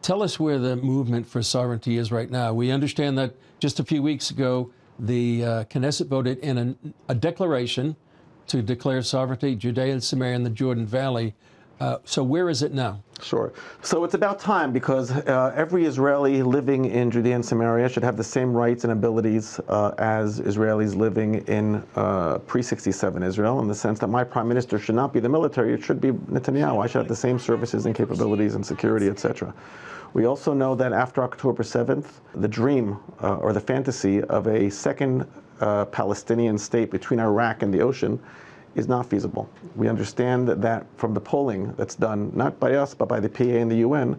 Tell us where the movement for sovereignty is right now. We understand that just a few weeks ago, the Knesset voted in a declaration to declare sovereignty, Judea and Samaria and the Jordan Valley. So where is it now? Sure. So it's about time, because every Israeli living in Judea and Samaria should have the same rights and abilities as Israelis living in pre-67 Israel, in the sense that my prime minister should not be the military, it should be Netanyahu. I should have the same services and capabilities and security, etc. We also know that after October 7th, the dream or the fantasy of a second Palestinian state between Iraq and the ocean is not feasible. We understand that from the polling that's done, not by us, but by the PA and the UN,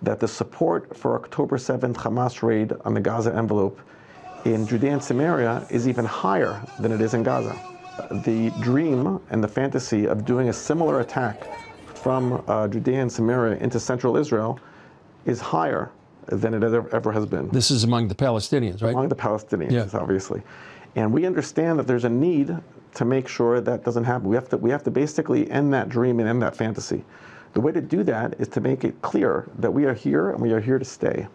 that the support for October 7th Hamas raid on the Gaza envelope in Judea and Samaria is even higher than it is in Gaza. The dream and the fantasy of doing a similar attack from Judea and Samaria into central Israel is higher than it ever has been. This is among the Palestinians, right? Among the Palestinians, obviously. And we understand that there's a need to make sure that doesn't happen. We have to basically end that dream and end that fantasy. The way to do that is to make it clear that we are here and we are here to stay.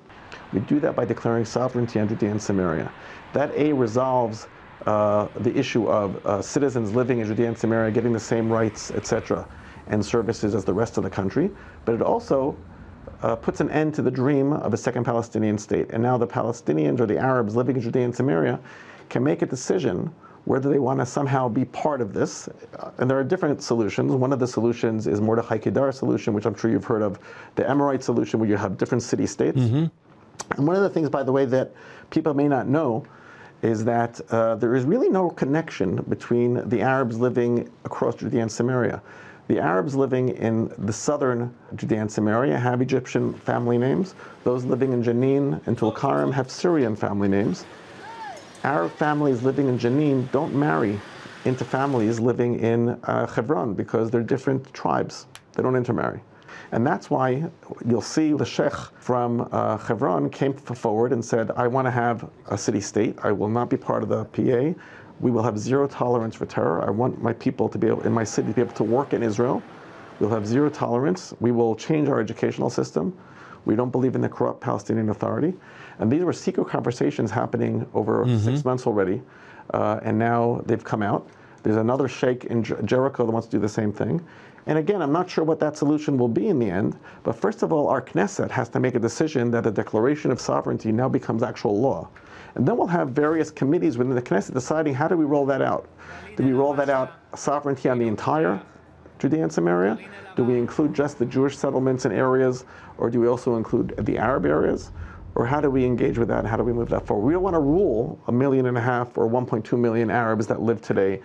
We do that by declaring sovereignty on Judea and Samaria. That resolves the issue of citizens living in Judea and Samaria getting the same rights, etc., and services as the rest of the country. But it also puts an end to the dream of a second Palestinian state. And now the Palestinians or the Arabs living in Judea and Samaria can make a decision whether they want to somehow be part of this. And there are different solutions. One of the solutions is Mordechai Kedar's solution, which I'm sure you've heard of, the Emirate solution, where you have different city-states. And one of the things, by the way, that people may not know is that there is really no connection between the Arabs living across Judea and Samaria. The Arabs living in the southern Judea and Samaria have Egyptian family names. Those living in Jenin and Tulkarem have Syrian family names. Arab families living in Jenin don't marry into families living in Hebron, because they're different tribes. They don't intermarry. And that's why you'll see the sheikh from Hebron came forward and said, I want to have a city-state. I will not be part of the PA. We will have zero tolerance for terror. I want my people to be able, in my city, to be able to work in Israel. We'll have zero tolerance. We will change our educational system. We don't believe in the corrupt Palestinian Authority. And these were secret conversations happening over 6 months already. And now they've come out. There's another sheikh in Jericho that wants to do the same thing. And again, I'm not sure what that solution will be in the end. But first of all, our Knesset has to make a decision that the declaration of sovereignty now becomes actual law. And then we'll have various committees within the Knesset deciding, how do we roll that out? Do we roll that out sovereignty on the entire Judea and Samaria? Do we include just the Jewish settlements and areas, or do we also include the Arab areas? Or how do we engage with that, and how do we move that forward? We don't want to rule 1.5 million or 1.2 million Arabs that live today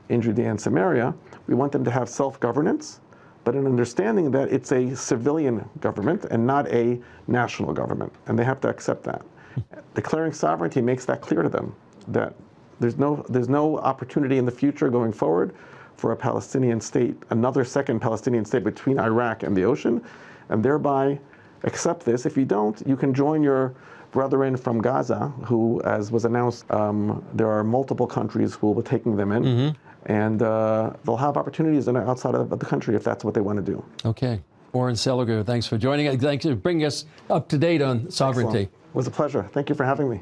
in Judea and Samaria. We want them to have self-governance, but an understanding that it's a civilian government and not a national government, and they have to accept that. Declaring sovereignty makes that clear to them, that there's no opportunity in the future going forward for a Palestinian state, another second Palestinian state between Iraq and the ocean, and thereby accept this. If you don't, you can join your brethren from Gaza, who, as was announced, there are multiple countries who will be taking them in, and they'll have opportunities outside of the country if that's what they want to do. Okay. Oren Seliger, thanks for joining us. Thanks for bringing us up to date on sovereignty. Excellent. It was a pleasure. Thank you for having me.